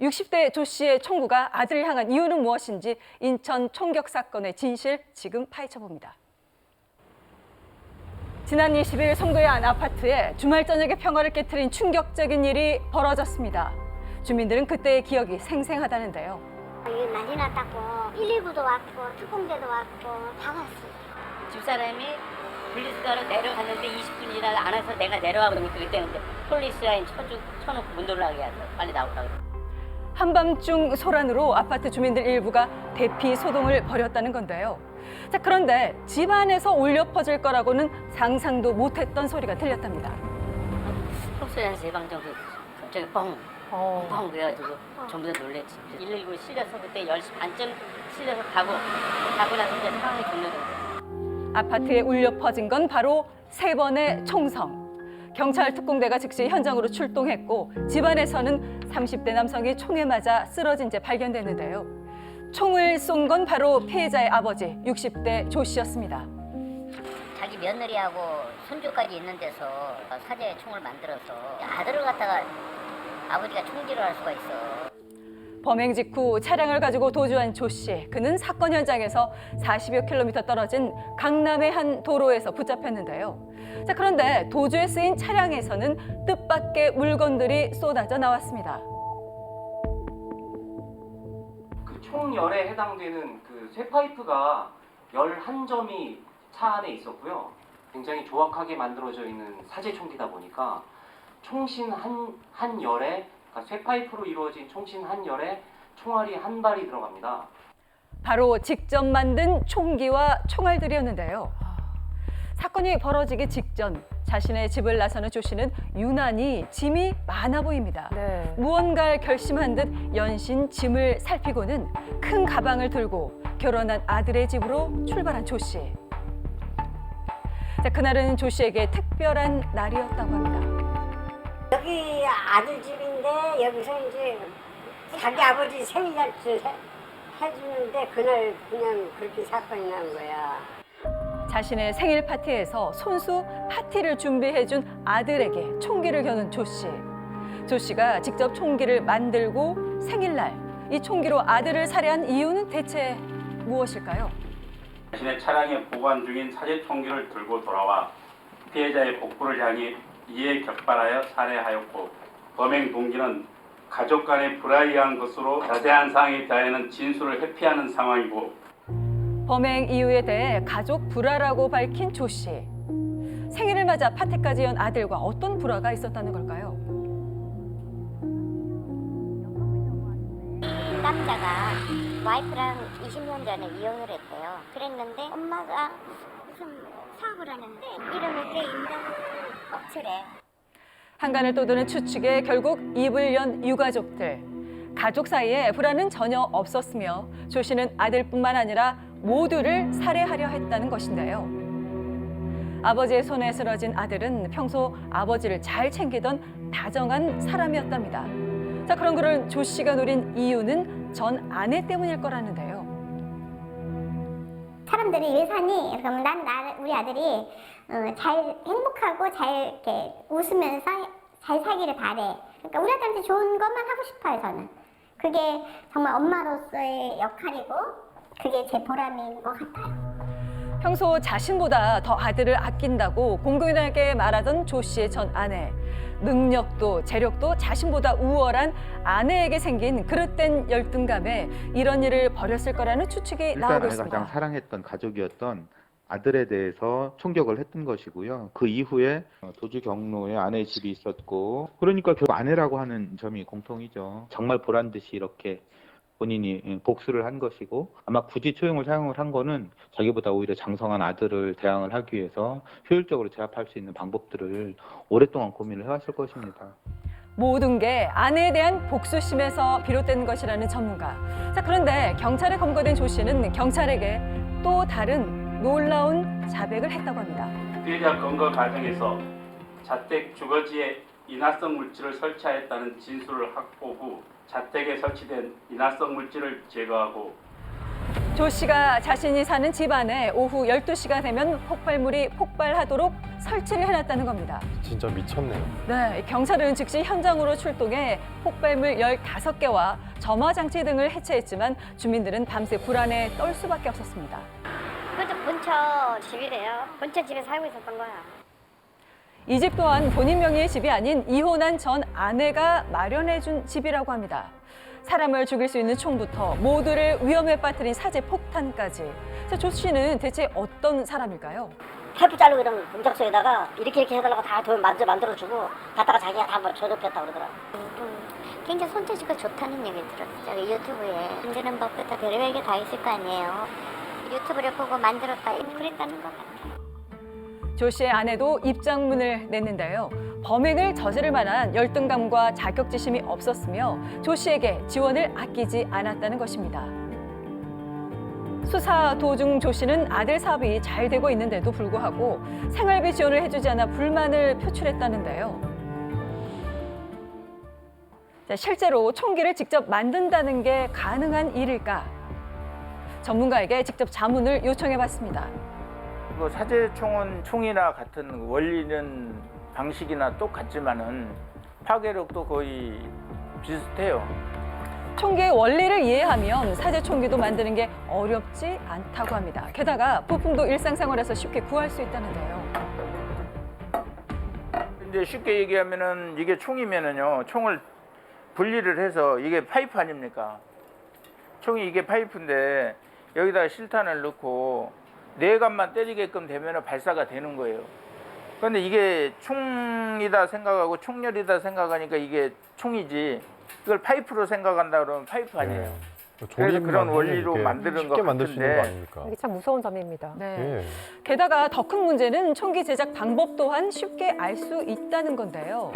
60대 조 씨의 총구가 아들을 향한 이유는 무엇인지 인천 총격 사건의 진실 지금 파헤쳐봅니다. 지난 20일 송도의 한 아파트에 주말 저녁에 평화를 깨트린 충격적인 일이 벌어졌습니다. 주민들은 그때의 기억이 생생하다는데요. 이게 난리 났다고 119도 왔고 특공대도 왔고 다 왔어요. 집사람이 분리수거하러 내려갔는데 20분이 지나서 안 와서 내가 내려와 그러면 그때 폴리스 라인 쳐놓고 문 돌아가게 해서 빨리 나오라고. 한밤중 소란으로 아파트 주민들 일부가 대피 소동을 벌였다는 건데요. 자, 그런데 집 안에서 울려 퍼질 거라고는 상상도 못했던 소리가 들렸답니다. 평소에 한 3방 정도 갑자기 뻥 그래가지고 전부 다 놀랬지. 119 실려서 그때 10시 반쯤 실려서 가고 나서 이제 상황이 종료됐어요. 아파트에 울려 퍼진 건 바로 3번의 총성. 경찰 특공대가 즉시 현장으로 출동했고 집안에서는 30대 남성이 총에 맞아 쓰러진 채 발견됐는데요. 총을 쏜 건 바로 피해자의 아버지 60대 조 씨였습니다. 자기 며느리하고 손주까지 있는 데서 사제에 총을 만들어서 아들을 갖다가 아버지가 총질을 할 수가 있어. 범행 직후 차량을 가지고 도주한 조 씨. 그는 사건 현장에서 40여 킬로미터 떨어진 강남의 한 도로에서 붙잡혔는데요. 자, 그런데 도주에 쓰인 차량에서는 뜻밖의 물건들이 쏟아져 나왔습니다. 그 총열에 해당되는 그 쇠파이프가 11점이 차 안에 있었고요. 굉장히 조악하게 만들어져 있는 사제 총기다 보니까 총신 한 열에, 그러니까 쇠파이프로 이루어진 총신 한 열에 총알이 한 발이 들어갑니다. 바로 직접 만든 총기와 총알들이었는데요. 사건이 벌어지기 직전 자신의 집을 나서는 조 씨는 유난히 짐이 많아 보입니다. 무언가를 결심한 듯 연신 짐을 살피고는 큰 가방을 들고 결혼한 아들의 집으로 출발한 조 씨. 자, 그날은 조 씨에게 특별한 날이었다고 합니다. 여기 아들 집인데 여기서 이제 자기 아버지 생일잔치 해주는데 그날 그냥 그렇게 사건이 난 거야. 자신의 생일 파티에서 손수 파티를 준비해준 아들에게 총기를 겨눈 조 씨. 조 씨가 직접 총기를 만들고 생일날 이 총기로 아들을 살해한 이유는 대체 무엇일까요? 자신의 차량에 보관 중인 사제 총기를 들고 돌아와 피해자의 복부를 향해 이에 격발하여 살해하였고 범행 동기는 가족 간의 불화이한 것으로 자세한 사항에 대하여는 진술을 회피하는 상황이고 범행 이유에 대해 가족 불화라고 밝힌 조 씨. 생일을 맞아 파티까지 연 아들과 어떤 불화가 있었다는 걸까요? 남자가 와이프랑 20년 전에 이혼을 했대요. 그랬는데 엄마가 무슨 사업을 하는데 이러는 게 인당 업체래. 한간을 떠도는 추측에 결국 입을 연 유가족들. 가족 사이에 불화는 전혀 없었으며 조 씨는 아들뿐만 아니라 모두를 살해하려 했다는 것인데요. 아버지의 손에 쓰러진 아들은 평소 아버지를 잘 챙기던 다정한 사람이었답니다. 자, 그런 그를 조 씨가 노린 이유는 전 아내 때문일 거라는데요. 사람들이 왜 사니? 그러면 우리 아들이 잘 행복하고 잘 이렇게 웃으면서 잘 살기를 바래. 그러니까 우리 아들한테 좋은 것만 하고 싶어요, 저는. 그게 정말 엄마로서의 역할이고 그게 제 보람인 것 같아요. 평소 자신보다 더 아들을 아낀다고 공공연하게 말하던 조 씨의 전 아내. 능력도 재력도 자신보다 우월한 아내에게 생긴 그릇된 열등감에 이런 일을 벌였을 거라는 추측이 일단 나오고 아내가 있습니다. 가장 사랑했던 가족이었던 아들에 대해서 총격을 했던 것이고요. 그 이후에 도주 경로에 아내의 집이 있었고 그러니까 결국 아내라고 하는 점이 공통이죠. 정말 보란 듯이 이렇게 본인이 복수를 한 것이고 아마 굳이 초용을 사용을 한 거는 자기보다 오히려 장성한 아들을 대항을 하기 위해서 효율적으로 제압할 수 있는 방법들을 오랫동안 고민을 해왔을 것입니다. 모든 게 아내에 대한 복수심에서 비롯된 것이라는 전문가. 자, 그런데 경찰에 검거된 조 씨는 경찰에게 또 다른 놀라운 자백을 했다고 합니다. 피해자 검거 과정에서 자택 주거지에 인화성 물질을 설치하였다는 진술을 확보 후 자택에 설치된 인화성 물질을 제거하고 조 씨가 자신이 사는 집 안에 오후 12시가 되면 폭발물이 폭발하도록 설치를 해놨다는 겁니다. 진짜 미쳤네요. 네, 경찰은 즉시 현장으로 출동해 폭발물 15개와 점화장치 등을 해체했지만 주민들은 밤새 불안에 떨 수밖에 없었습니다. 그것도 본처 집이래요. 본처 집에 살고 있었던 거야. 이 집 또한 본인 명의의 집이 아닌 이혼한 전 아내가 마련해준 집이라고 합니다. 사람을 죽일 수 있는 총부터 모두를 위험에 빠뜨린 사제 폭탄까지. 자, 조 씨는 대체 어떤 사람일까요? 파이프 자르고 이런 공작소에다가 이렇게 해달라고 다 돈 만들어주고 갔다가 자기가 다 조접했다고 그러더라고. 굉장히 손재주가 좋다는 얘기 들었어요. 유튜브에 만드는 법부터 별의별 게 다 있을 거 아니에요. 유튜브를 보고 만들었다 그랬다는 것 같아요. 조 씨의 아내도 입장문을 냈는데요. 범행을 저지를 만한 열등감과 자격지심이 없었으며 조 씨에게 지원을 아끼지 않았다는 것입니다. 수사 도중 조 씨는 아들 사업이 잘 되고 있는데도 불구하고 생활비 지원을 해주지 않아 불만을 표출했다는데요. 자, 실제로 총기를 직접 만든다는 게 가능한 일일까? 전문가에게 직접 자문을 요청해봤습니다. 그 사제총은 총이나 같은 원리는 방식이나 똑같지만은 파괴력도 거의 비슷해요. 총기의 원리를 이해하면 사제 총기도 만드는 게 어렵지 않다고 합니다. 게다가 부품도 일상생활에서 쉽게 구할 수 있다는데요. 근데 쉽게 얘기하면은 이게 총이면은요, 총을 분리를 해서 이게 파이프 아닙니까? 총이 이게 파이프인데 여기다 실탄을 넣고 내갑만 때리게끔 되면 발사가 되는 거예요. 그런데 이게 총이다 생각하고 총열이다 생각하니까 이게 총이지, 이걸 파이프로 생각한다 그러면 파이프 아니에요. 그래서 그런 원리로 만드는 것 쉽게 만들 수 있는 거 같은데 아닙니까? 이게 참 무서운 점입니다. 네. 예. 게다가 더 큰 문제는 총기 제작 방법 또한 쉽게 알 수 있다는 건데요.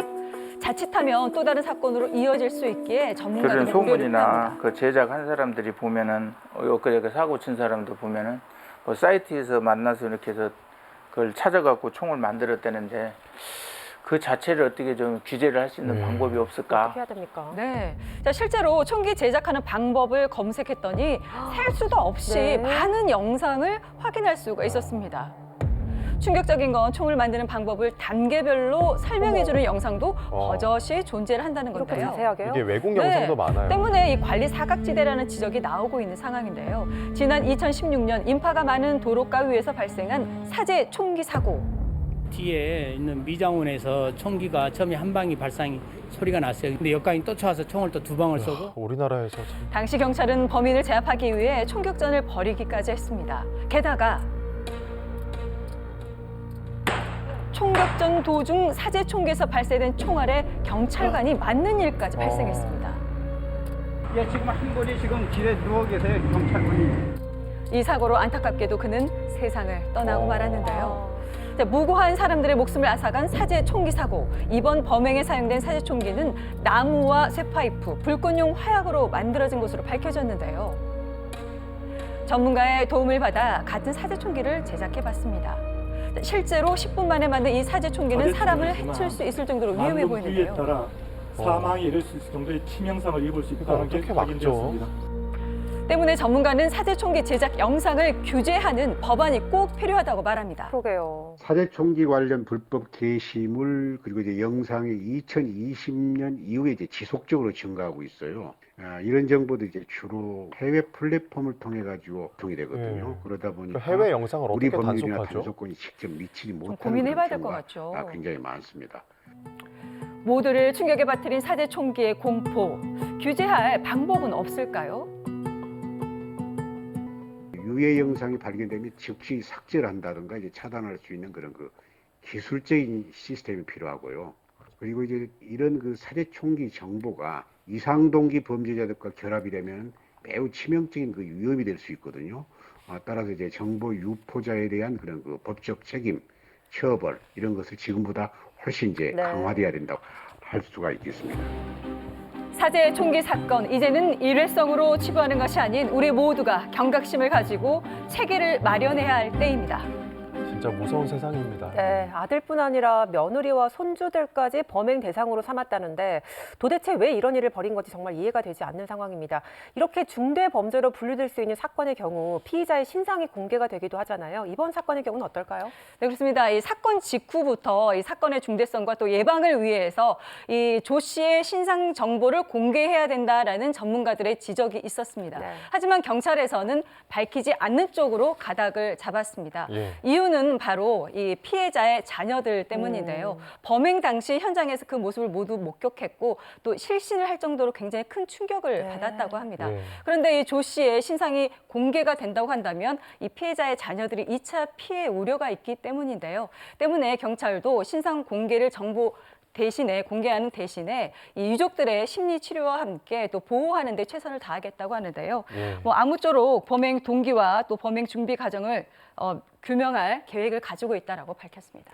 자칫하면 또 다른 사건으로 이어질 수 있기에 그런 전문가들은 우려를 소문이나 표합니다. 그 제작한 사람들이 보면은 엊그제 사고 친 사람도 보면은 그 사이트에서 만나서 이렇게 해서 그걸 찾아갖고 총을 만들었다는데 그 자체를 어떻게 좀 규제를 할 수 있는 방법이 없을까? 어떻게 해야 됩니까? 네. 자, 실제로 총기 제작하는 방법을 검색했더니 셀 수도 없이 네. 많은 영상을 확인할 수가 있었습니다. 충격적인 건 총을 만드는 방법을 단계별로 설명해주는 영상도 버젓이 존재를 한다는 이렇게 건데요. 자세하게요? 이게 외국 네. 영상도 많아요. 때문에 이 관리 사각지대라는 지적이 나오고 있는 상황인데요. 지난 2016년 인파가 많은 도로가 위에서 발생한 사제 총기 사고. 뒤에 있는 미장원에서 총기가 처음에 한 방이 발상이 소리가 났어요. 근데 역광이 또 쳐와서 총을 또 2방을 쏘고 우리나라에서 참. 당시 경찰은 범인을 제압하기 위해 총격전을 벌이기까지 했습니다. 게다가 총격전 도중 사제 총기에서 발사된 총알에 경찰관이 맞는 일까지 발생했습니다. 예, 지금 한 분이 지금 길에 누워 계세요, 경찰분이. 이 사고로 안타깝게도 그는 세상을 떠나고 말았는데요. 자, 무고한 사람들의 목숨을 앗아간 사제 총기 사고. 이번 범행에 사용된 사제 총기는 나무와 쇠파이프, 불꽃용 화약으로 만들어진 것으로 밝혀졌는데요. 전문가의 도움을 받아 같은 사제 총기를 제작해봤습니다. 실제로 10분 만에 만든 이 사제 총기는 사람을 해칠 수 있을 정도로 위험해 보이는데요. 따라 사망에 이를 수 있을 정도의 치명상을 입을 수 있다는 게 어떻게 막죠? 확인되었습니다. 때문에 전문가는 사제 총기 제작 영상을 규제하는 법안이 꼭 필요하다고 말합니다. 그러게요. 사제총기 관련 불법 게시물 그리고 이제 영상이 2020년 이후에 이제 지속적으로 증가하고 있어요. 이런 정보도 이제 주로 해외 플랫폼을 통해 가지고 통이 되거든요. 그러다 보니까 해외 영상을 우리 어떻게 법률이나 단속하죠? 단속권이 직접 미치지 못하는 고민해봐야 그런 될 것 경우가 같죠. 굉장히 많습니다. 모두를 충격에 빠뜨린 사제 총기의 공포. 규제할 방법은 없을까요? 유해 영상이 발견되면 즉시 삭제를 한다든가 이제 차단할 수 있는 그런 그 기술적인 시스템이 필요하고요. 그리고 이제 이런 그 사제 총기 정보가 이상동기 범죄자들과 결합이 되면 매우 치명적인 그 위험이 될 수 있거든요. 따라서 이제 정보 유포자에 대한 그런 그 법적 책임, 처벌 이런 것을 지금보다 훨씬 이제 강화돼야 된다고 할 수가 있겠습니다. 사제 총기 사건, 이제는 일회성으로 치부하는 것이 아닌 우리 모두가 경각심을 가지고 체계를 마련해야 할 때입니다. 진짜 무서운 세상입니다. 네, 아들뿐 아니라 며느리와 손주들까지 범행 대상으로 삼았다는데 도대체 왜 이런 일을 벌인 건지 정말 이해가 되지 않는 상황입니다. 이렇게 중대 범죄로 분류될 수 있는 사건의 경우 피의자의 신상이 공개가 되기도 하잖아요. 이번 사건의 경우는 어떨까요? 네, 그렇습니다. 이 사건 직후부터 이 사건의 중대성과 또 예방을 위해서 이 조 씨의 신상 정보를 공개해야 된다라는 전문가들의 지적이 있었습니다. 네. 하지만 경찰에서는 밝히지 않는 쪽으로 가닥을 잡았습니다. 예. 이유는 바로 이 피해자의 자녀들 때문인데요. 범행 당시 현장에서 그 모습을 모두 목격했고 또 실신을 할 정도로 굉장히 큰 충격을 네. 받았다고 합니다. 예. 그런데 이 조 씨의 신상이 공개가 된다고 한다면 이 피해자의 자녀들이 2차 피해 우려가 있기 때문인데요. 때문에 경찰도 신상 공개를 정부 대신에 공개하는 대신에 이 유족들의 심리 치료와 함께 또 보호하는 데 최선을 다하겠다고 하는데요. 예. 뭐 아무쪼록 범행 동기와 또 범행 준비 과정을 규명할 계획을 가지고 있다라고 밝혔습니다.